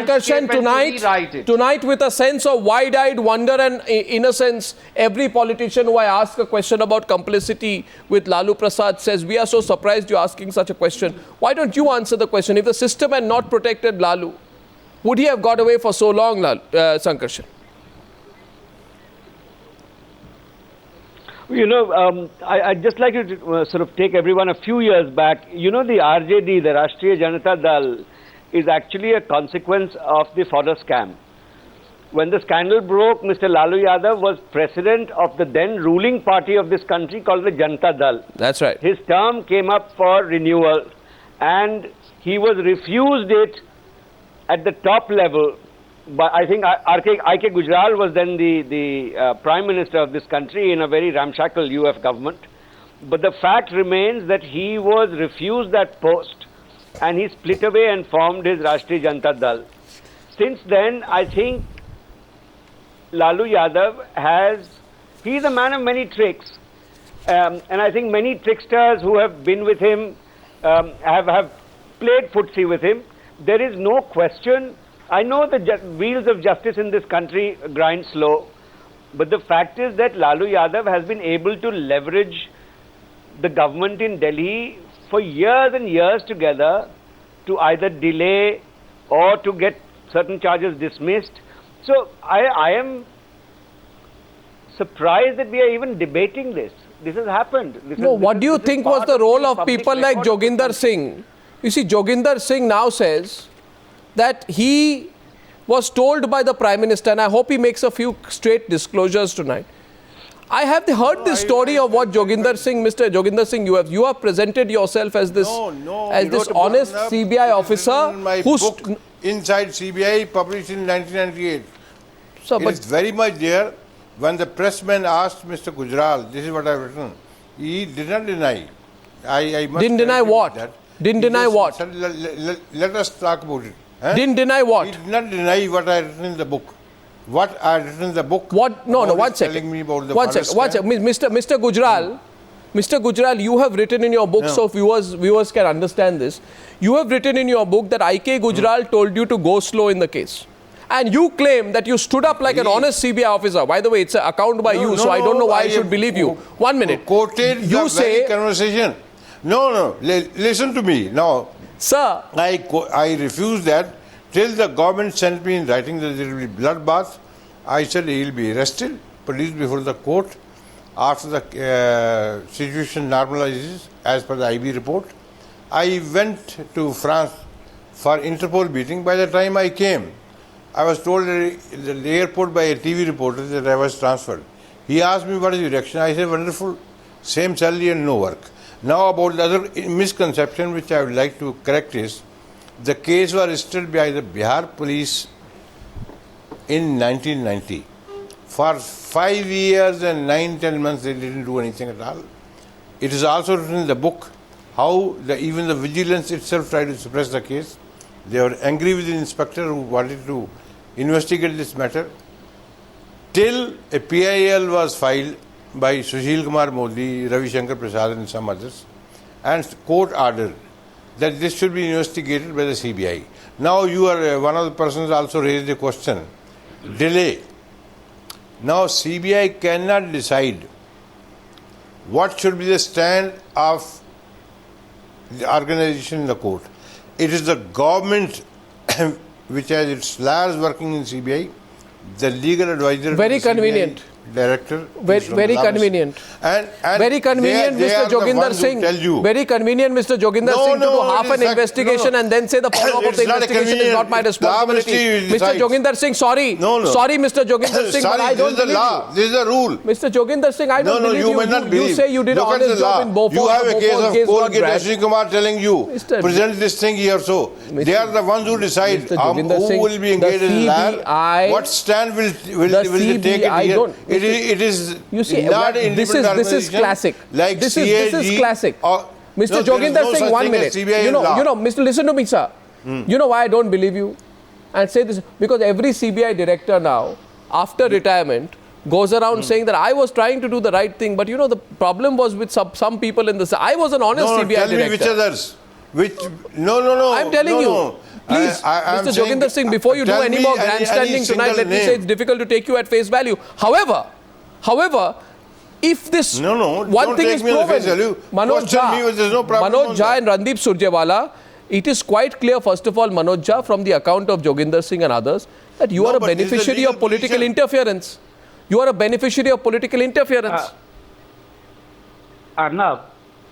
Sankarshan, tonight with a sense of wide-eyed wonder and innocence, every politician who I ask a question about complicity with Lalu Prasad says, we are so surprised you're asking such a question. Why don't you answer the question? If the system had not protected Lalu, would he have got away for so long, Sankarshan? You know, I'd just like to sort of take everyone a few years back. You know, the RJD, the Rashtriya Janata Dal, is actually a consequence of the fodder scam. When the scandal broke, Mr. Lalu Yadav was president of the then ruling party of this country called the Janata Dal. That's right. His term came up for renewal and he was refused it at the top level. But I think I.K. Gujral was then the Prime Minister of this country in a very ramshackle UF government. But the fact remains that he was refused that post and he split away and formed his Rashtriya Janata Dal. Since then, I think Lalu Yadav he's a man of many tricks. And I think many tricksters who have been with him have played footsie with him. There is no question. I know the wheels of justice in this country grind slow, but the fact is that Lalu Yadav has been able to leverage the government in Delhi for years and years together to either delay or to get certain charges dismissed. So I am surprised that we are even debating this. This has happened. What do you think was the role of people like Joginder Singh? You see, Joginder Singh now says that he was told by the Prime Minister, and I hope he makes a few straight disclosures tonight. I have heard this story of what Joginder Singh, Mr. Joginder Singh, you have presented yourself as this honest CBI officer who's inside CBI, published in 1998. So, it's very much there. When the pressman asked Mr. Gujral, this is what I've written, he did not deny. I must didn't deny what? Didn't deny what? Said, let us talk about it. Huh? Didn't deny what? He did not deny what I had written in the book. What I had written in the book. What? No, one second. Telling me about the one second. Mr. Gujral, Mr. Gujral, you have written in your book, so viewers can understand this. You have written in your book that I.K. Gujral told you to go slow in the case. And you claim that you stood up like an honest CBI officer. By the way, it's an account by you, so I don't know why I should believe you. 1 minute. Quoted you say very conversation. No, listen to me. Now, sir, I refused that till the government sent me in writing that there will be bloodbath. I said he will be arrested, produced before the court after the situation normalizes as per the IB report. I went to France for Interpol meeting. By the time I came, I was told at the airport by a TV reporter that I was transferred. He asked me what is your reaction. I said, wonderful, same salary and no work. Now about the other misconception which I would like to correct is, the case was registered by the Bihar police in 1990. For 5 years and 9-10 months they didn't do anything at all. It is also written in the book how even the vigilance itself tried to suppress the case. They were angry with the inspector who wanted to investigate this matter. Till a PIL was filed by Sushil Kumar Modi, Ravi Shankar Prasad and some others, and court ordered that this should be investigated by the CBI. Now you are one of the persons also raised the question, delay. Now CBI cannot decide what should be the stand of the organization in the court. It is the government which has its lawyers working in CBI, the legal advisor, very convenient. Director, very convenient. And very convenient, Mr. Joginder Singh. Very convenient, Mr. Joginder Singh, to do half an investigation and then say the follow-up of the investigation is not my responsibility. Mr. Joginder Singh, sorry. Sorry, Mr. Joginder Singh, but I don't believe you. This is the rule. Mr. Joginder Singh, I don't believe you. You may not believe. You say you did an honest job in Bhopal. You have a case of Colgate Ashwini Kumar telling you, present this thing here so. They are the ones who decide who will be engaged in liar, what stand will they take it here. It is you see, not this is classic. Like this is classic. Mr. Joginder Singh, 1 minute. You know, Mr. Listen to me, sir. You know why I don't believe you? And say this because every CBI director now, after retirement, goes around saying that I was trying to do the right thing, but you know the problem was with some people in the. I was an honest CBI director. Tell me which others. No. I'm telling you. Please, I'm Mr. saying- Joginder Singh, before you do tell any me more any grandstanding tonight, single let me say name. it's difficult to take you at face value. However, if this No, one don't thing take is me on proven, face value. Manoj Question me, there's no problem Manoj on Jha that. and Randeep Surjewala, it is quite clear, first of all, Manoj Jha, from the account of Joginder Singh and others, that you No, are a but this is a beneficiary legal of political position. interference. You are a beneficiary of political interference. Arnab,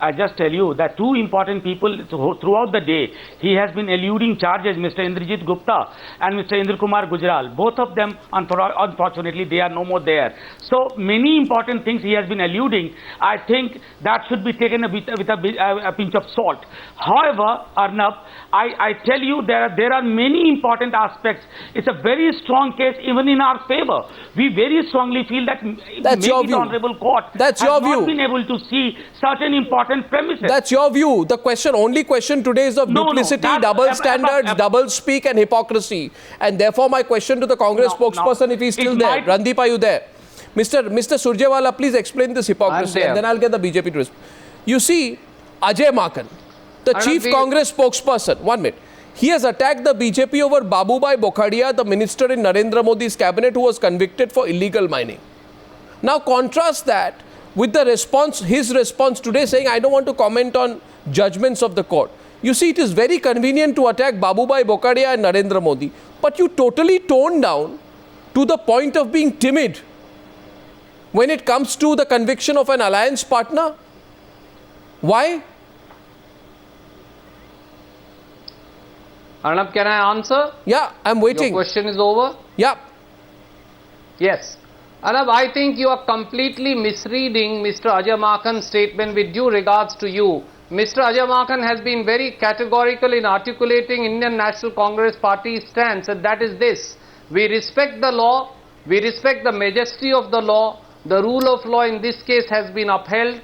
I just tell you that two important people throughout the day, he has been eluding charges, Mr. Indrajit Gupta and Mr. Indra Kumar Gujral. Both of them, unfortunately, they are no more there. So many important things he has been eluding. I think that should be taken with a pinch of salt. However, Arnab, I tell you there are many important aspects. It's a very strong case even in our favor. We very strongly feel that That's your view. Honorable Court That's has your not view. been able to see certain important premises. That's your view. The only question today is of duplicity, double standards, double speak and hypocrisy. And therefore my question to the Congress spokesperson, if he's still there, Randeep, are you there? Mr. Surjewala, please explain this hypocrisy and then I'll get the BJP to respond. You see, Ajay Makan, the chief Congress spokesperson, 1 minute, he has attacked the BJP over Babubhai Bokhadia, the minister in Narendra Modi's cabinet who was convicted for illegal mining. Now contrast that with the response, his response today saying, I don't want to comment on judgments of the court. You see, it is very convenient to attack Babubhai Bokhadia and Narendra Modi, but you totally tone down to the point of being timid when it comes to the conviction of an alliance partner. Why? Arnab, can I answer? Yeah, I'm waiting. Your question is over? Yeah. Yes. Arnab, I think you are completely misreading Mr. Ajay Makan's statement with due regards to you. Mr. Ajay Makan has been very categorical in articulating Indian National Congress Party's stance, and that is this. We respect the law, we respect the majesty of the law, the rule of law in this case has been upheld.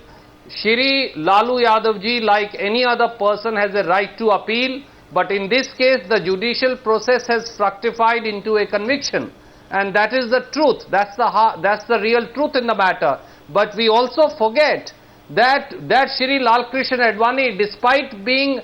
Shri Lalu Yadav ji, like any other person, has a right to appeal, but in this case the judicial process has fructified into a conviction. And that is the truth, that's the real truth in the matter. But we also forget that Shri Lalkrishna Advani, despite being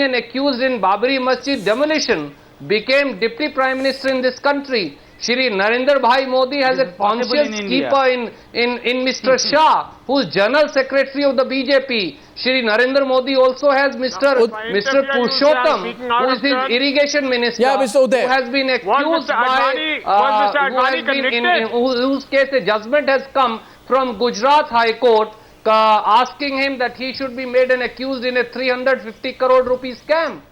an accused in Babri Masjid demolition, became Deputy Prime Minister in this country. Shri Narendra Bhai Modi has a conscience keeper in Mr. Shah, who is General Secretary of the BJP. Shri Narendra Modi also has Mr. Purushottam, who is his irrigation minister, who has been accused whose case a judgment has come from Gujarat High Court asking him that he should be made an accused in a 350 crore rupee scam.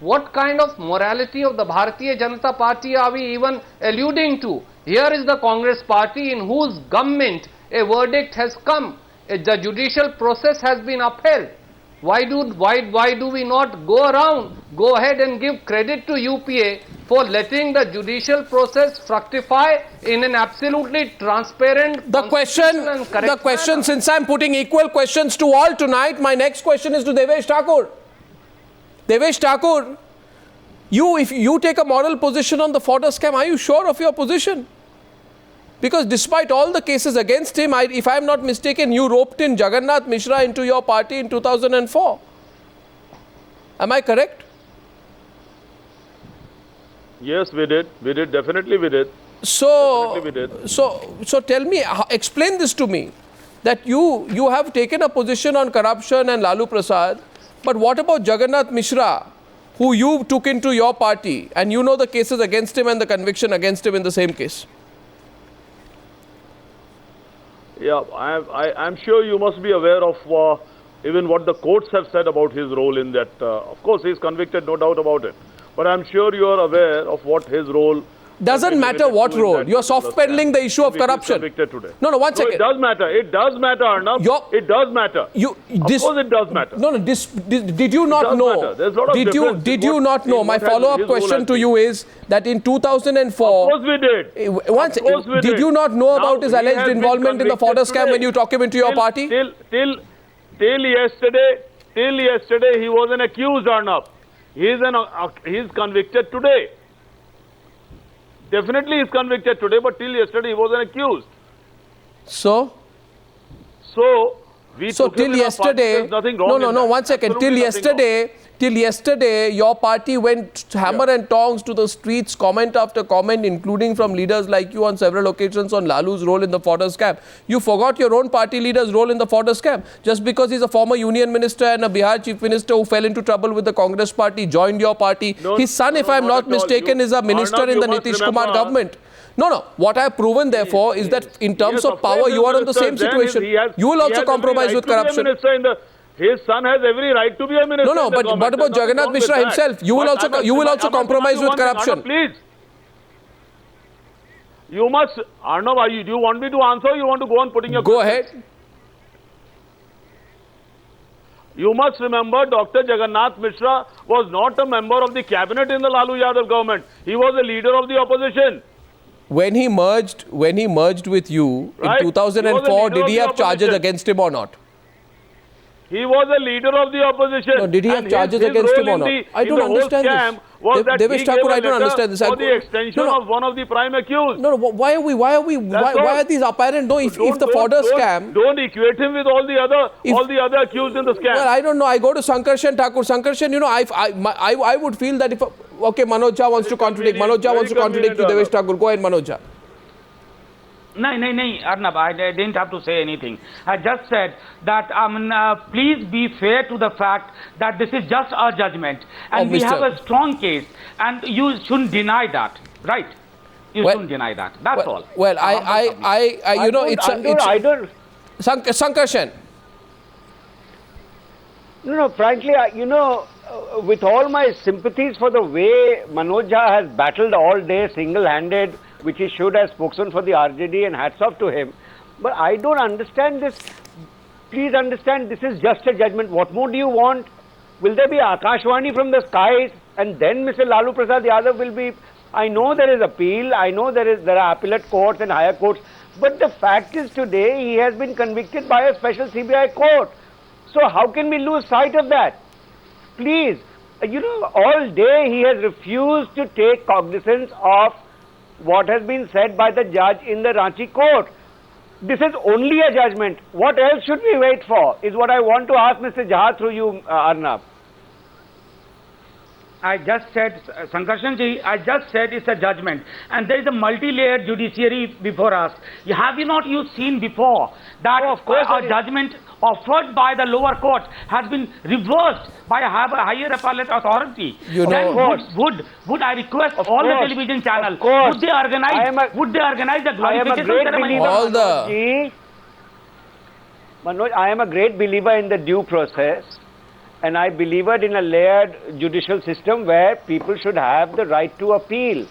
What kind of morality of the Bharatiya Janata Party are we even alluding to? Here is the Congress Party in whose government a verdict has come. The judicial process has been upheld. Why do we not go ahead and give credit to UPA for letting the judicial process fructify in an absolutely transparent The question, since I'm putting equal questions to all tonight, my next question is to Devesh Thakur. Devesh Thakur, if you take a moral position on the fodder scam, are you sure of your position? Because despite all the cases against him, if I am not mistaken, you roped in Jagannath Mishra into your party in 2004. Am I correct? Yes, we did. We did. Definitely we did. So, Definitely we did. so tell me, explain this to me, that you have taken a position on corruption and Lalu Prasad, but what about Jagannath Mishra, who you took into your party, and you know the cases against him and the conviction against him in the same case? Yeah, I'm sure you must be aware of even what the courts have said about his role in that. Of course, he is convicted, no doubt about it. But I'm sure you are aware of what his role. Doesn't matter what role. You're soft peddling the issue of corruption. No, 1 second. It does matter. It does matter, Arnab. It does matter. Of course, it does matter. No, did you not know? Did you not know? My follow-up question to you is that in 2004. Of course we did. Did you not know about his alleged involvement in the fodder scam when you took him into your party? Till yesterday, he was an accused, Arnab. He is convicted today. Definitely he is convicted today, but till yesterday he was an accused. So We So took him till in our party, yesterday, there's nothing wrong in no, that. 1 second. Absolutely Till yesterday, your party went hammer and tongs to the streets, comment after comment, including from leaders like you on several occasions on Lalu's role in the fodder scam. You forgot your own party leader's role in the fodder scam. Just because he's a former union minister and a Bihar chief minister who fell into trouble with the Congress party, joined your party. His son, if I'm not mistaken, is a minister in the Nitish Kumar government. No. What I have proven, therefore, is that in terms of power, you are in the same situation. You will also compromise with corruption. His son has every right to be a minister. No, but what about Jagannath Mishra himself? You will also compromise with corruption. Please. You must, Arnav, do you want me to answer or you want to go on putting your Go questions? ahead. You must remember Dr. Jagannath Mishra was not a member of the cabinet in the Lalu Yadav government. He was a leader of the opposition. When he merged with you in 2004, did he have charges against him or not? He was a leader of the opposition. No, did he have charges against him or not? I don't understand this. Devesh Thakur, I don't understand this. For the extension of one of the prime accused. No, why are these apparent? No, if the fodder scam. Don't equate him with all the other accused in the scam. Well, I don't know. I go to Sankarshan Thakur. Sankarshan, I would feel that if Manoj Jha wants to contradict. Manoj Jha wants to contradict to Devesh Thakur. Go ahead, Manoj Jha. No, Arnab, I didn't have to say anything. I just said that please be fair to the fact that this is just our judgment. And we have a strong case. And you shouldn't deny that, right? You shouldn't deny that. That's all. Well, Sankarshan. No, frankly, with all my sympathies for the way Manoj Jha has battled all day single-handed, which he should have spoken for the RJD, and hats off to him. But I don't understand this. Please understand, this is just a judgment. What more do you want? Will there be Akashvani from the skies and then Mr. Lalu Prasad Yadav will be... I know there is appeal, I know there are appellate courts and higher courts, but the fact is today he has been convicted by a special CBI court. So how can we lose sight of that? Please, all day he has refused to take cognizance of what has been said by the judge in the Ranchi court. This is only a judgment. What else should we wait for? Is what I want to ask Mr. Jha through you, Arnab. I just said, Sankarshan-ji, it's a judgment. And there is a multi-layered judiciary before us. Have you not seen before that a judgment offered by the lower court has been reversed by a higher appellate authority? Then would I request all the television channels, would they organize the glorification ceremony? Manoj, I am a great believer in the due process. And I believe in a layered judicial system where people should have the right to appeal.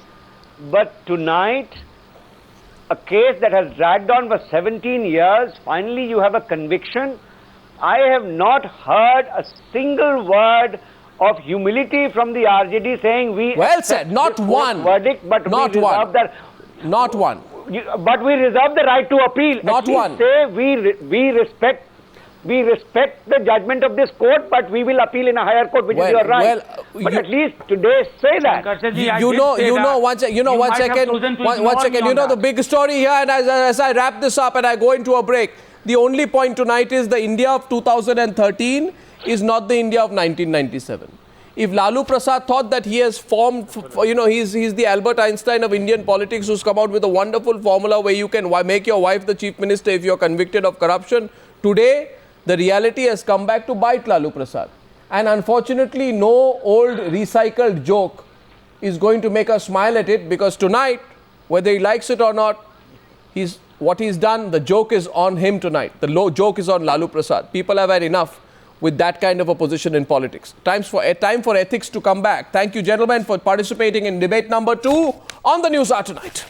But tonight, a case that has dragged on for 17 years, finally you have a conviction. I have not heard a single word of humility from the RJD saying we... Well said, not one. Verdict, but not we one. Not one. But we reserve the right to appeal. Not one. Say we respect the judgment of this court, but we will appeal in a higher court, which is your right. But at least today, say that. One second. The big story here, and as I wrap this up and I go into a break, the only point tonight is the India of 2013 is not the India of 1997. If Lalu Prasad thought that he has formed, he's the Albert Einstein of Indian politics who's come out with a wonderful formula where you can make your wife the chief minister if you're convicted of corruption, today, the reality has come back to bite Lalu Prasad. And unfortunately, no old recycled joke is going to make us smile at it, because tonight, whether he likes it or not, what he's done, the joke is on him tonight. The joke is on Lalu Prasad. People have had enough with that kind of a position in politics. Time for ethics to come back. Thank you, gentlemen, for participating in debate number 2 on the Newshour Tonight.